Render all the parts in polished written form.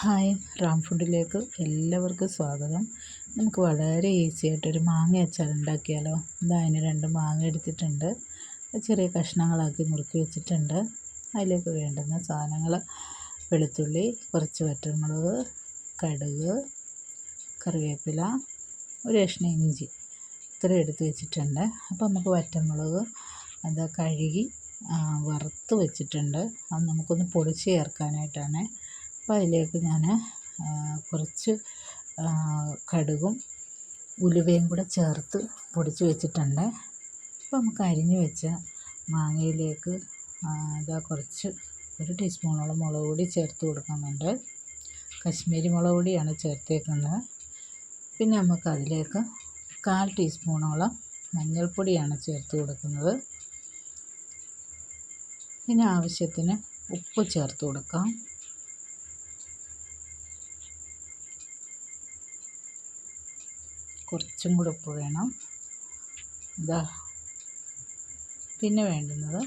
Hi, Ram ഫുഡിലേക്ക് എല്ലാവർക്കും സ്വാഗതം. നമുക്ക് വളരെ ഈസി ആയിട്ടൊരു മാങ്ങ അച്ചാർ ഉണ്ടാക്കിയാലോ. അതിന് 2 മാങ്ങ എടുത്തിട്ടുണ്ട്, ചെറിയ കഷ്ണങ്ങളാക്കി നുറുക്കി വെച്ചിട്ടുണ്ട്. അതിലേക്ക് വേണ്ടുന്ന സാധനങ്ങൾ: വെളുത്തുള്ളി, കുറച്ച് വറ്റൽമുളക്, കടുക്, കറിവേപ്പില, ഒരു കഷ്ണം ഇഞ്ചി, ഇത്രയും എടുത്ത് വെച്ചിട്ടുണ്ട്. അപ്പോൾ നമുക്ക് വറ്റൽമുളക് കഴുകി വറുത്ത് വെച്ചിട്ടുണ്ട്. അത് നമുക്കൊന്ന് പൊടിച്ച് ചേർക്കാനായിട്ടാണ്. അപ്പോൾ അതിലേക്ക് ഞാൻ കുറച്ച് കടുകും ഉലുവയും കൂടെ ചേർത്ത് പൊടിച്ച് വെച്ചിട്ടുണ്ട്. അപ്പോൾ നമുക്ക് അരിഞ്ഞ് വെച്ച മാങ്ങയിലേക്ക് കുറച്ച് 1 ടീസ്പൂണോളം മുളക് പൊടി ചേർത്ത് കൊടുക്കുന്നുണ്ട്. കശ്മീരി മുളക് പൊടിയാണ് ചേർത്തേക്കുന്നത്. പിന്നെ നമുക്ക് അതിലേക്ക് 1/4 ടീസ്പൂണോളം മഞ്ഞൾപ്പൊടിയാണ് ചേർത്ത് കൊടുക്കുന്നത്. പിന്നെ ആവശ്യത്തിന് ഉപ്പ് ചേർത്ത് കൊടുക്കാം. കുറച്ചും കൂടെ ഉപ്പ് വേണം. പിന്നെ വേണ്ടുന്നത്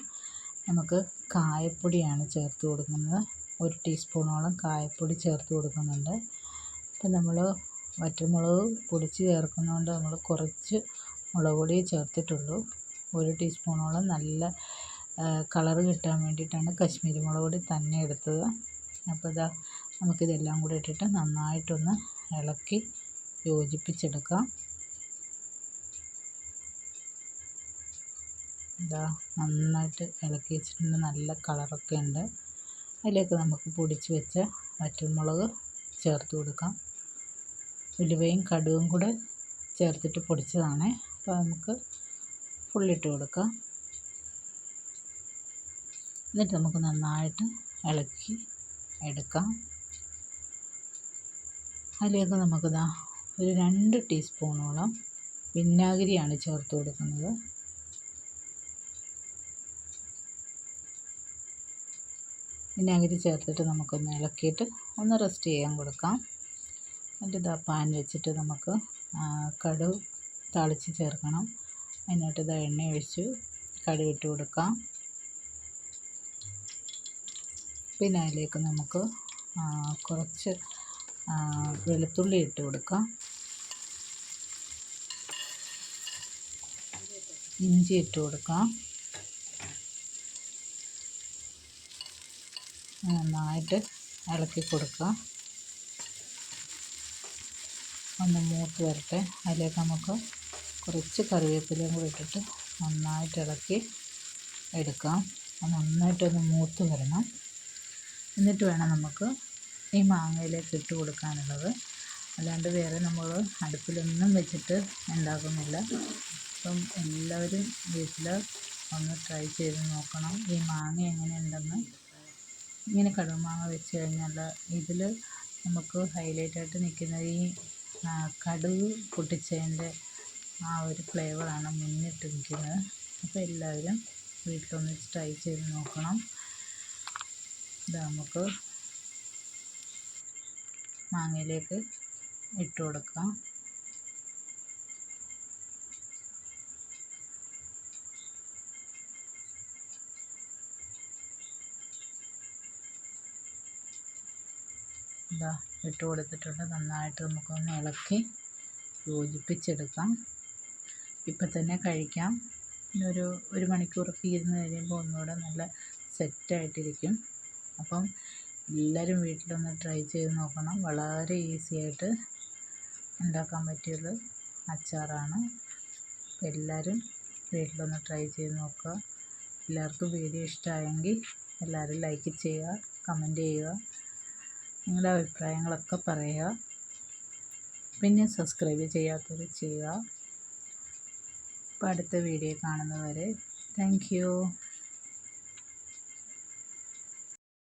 നമുക്ക് കായപ്പൊടിയാണ് ചേർത്ത് കൊടുക്കുന്നത്. 1 ടീസ്പൂണോളം കായപ്പൊടി ചേർത്ത് കൊടുക്കുന്നുണ്ട്. അപ്പോൾ നമ്മൾ വറ്റൽമുളക് പൊടിച്ച് ചേർക്കുന്നതുകൊണ്ട് നമ്മൾ കുറച്ച് മുളക് പൊടിയെ ചേർത്തിട്ടുള്ളൂ. 1 ടീസ്പൂണോളം നല്ല കളറ് കിട്ടാൻ വേണ്ടിയിട്ടാണ് കശ്മീരി മുളക് പൊടി തന്നെ എടുത്തത്. അപ്പോൾ നമുക്കിതെല്ലാം കൂടെ ഇട്ടിട്ട് നന്നായിട്ടൊന്ന് ഇളക്കി യോജിപ്പിച്ചെടുക്കാം. നന്നായിട്ട് ഇളക്കി വെച്ചിട്ടുണ്ട്. നല്ല കളറൊക്കെ ഉണ്ട്. അതിലേക്ക് നമുക്ക് പൊടിച്ച് വെച്ച വറ്റൽമുളക് ചേർത്ത് കൊടുക്കാം. ഉലുവയും കടുകും കൂടെ ചേർത്തിട്ട് പൊടിച്ചതാണ്. അപ്പോൾ നമുക്ക് ഫുള്ളിട്ട് കൊടുക്കാം. എന്നിട്ട് നമുക്ക് നന്നായിട്ട് ഇളക്കി എടുക്കാം. അതിലേക്ക് നമുക്ക് ഒരു 2 ടീസ്പൂണോളം വിനാഗിരിയാണ് ചേർത്ത് കൊടുക്കുന്നത്. വിനാഗിരി ചേർത്തിട്ട് നമുക്കൊന്ന് ഇളക്കിയിട്ട് ഒന്ന് റെസ്റ്റ് ചെയ്യാൻ കൊടുക്കാം. എന്നിട്ട് പാൻ വെച്ചിട്ട് നമുക്ക് കടുക് താളിച്ച് ചേർക്കണം. അതിനായിട്ട് എണ്ണ ഒഴിച്ച് കടുക് ഇട്ട് കൊടുക്കാം. പിന്നെ അതിലേക്ക് നമുക്ക് കുറച്ച് വെളുത്തുള്ളി ഇട്ട് കൊടുക്കാം. ഇഞ്ചി ഇട്ട് കൊടുക്കാം. നന്നായിട്ട് ഇളക്കി കൊടുക്കുക. ഒന്ന് മൂത്ത് വരട്ടെ. അതിലേക്ക് നമുക്ക് കുറച്ച് കറിവേപ്പിലയും കൂടി ഇട്ടിട്ട് നന്നായിട്ട് ഇളക്കി എടുക്കാം. നന്നായിട്ടൊന്ന് മൂത്ത് വരണം. എന്നിട്ട് വേണം നമുക്ക് ഈ മാങ്ങയിലേക്ക് ഇട്ട് കൊടുക്കാനുള്ളത്. അല്ലാണ്ട് വേറെ നമ്മൾ അടുപ്പിലൊന്നും വെച്ചിട്ട് ഉണ്ടാക്കുന്നില്ല. അപ്പം എല്ലാവരും വീട്ടിൽ ഒന്ന് ട്രൈ ചെയ്ത് നോക്കണം. ഈ മാങ്ങ എങ്ങനെയുണ്ടെന്ന്. ഇങ്ങനെ കടുമാങ്ങ വെച്ച് കഴിഞ്ഞാൽ ഇതിൽ നമുക്ക് ഹൈലൈറ്റായിട്ട് നിൽക്കുന്നത് ഈ കടുക് പൊട്ടിച്ചതിൻ്റെ ആ ഒരു ഫ്ലേവറാണ് മുന്നിട്ട് നിൽക്കുന്നത്. അപ്പോൾ എല്ലാവരും വീട്ടിലൊന്ന് ട്രൈ ചെയ്ത് നോക്കണം. നമുക്ക് മാങ്ങയിലേക്ക് ഇട്ട് കൊടുക്കാം. ഇട്ട് കൊടുത്തിട്ടുണ്ട്. നന്നായിട്ട് നമുക്കൊന്ന് ഇളക്കി യോജിപ്പിച്ചെടുക്കാം. ഇപ്പം തന്നെ കഴിക്കാം. ഒരു മണിക്കൂറൊക്കെ ഇരുന്ന് കഴിയുമ്പോൾ ഒന്നുകൂടെ നല്ല സെറ്റായിട്ടിരിക്കും. അപ്പം എല്ലാവരും വീട്ടിലൊന്ന് ട്രൈ ചെയ്ത് നോക്കണം. വളരെ ഈസി ആയിട്ട് ഉണ്ടാക്കാൻ പറ്റിയൊരു അച്ചാറാണ്. എല്ലാവരും വീട്ടിലൊന്ന് ട്രൈ ചെയ്ത് നോക്കുക. എല്ലാവർക്കും വീഡിയോ ഇഷ്ടമായെങ്കിൽ എല്ലാവരും ലൈക്ക് ചെയ്യുക, കമൻറ്റ് ചെയ്യുക, നിങ്ങളുടെ അഭിപ്രായങ്ങളൊക്കെ പറയുക. പിന്നെ സബ്സ്ക്രൈബ് ചെയ്യാത്തവർ ചെയ്യുക. അപ്പോൾ അടുത്ത വീഡിയോ കാണുന്നവരെ താങ്ക് യു.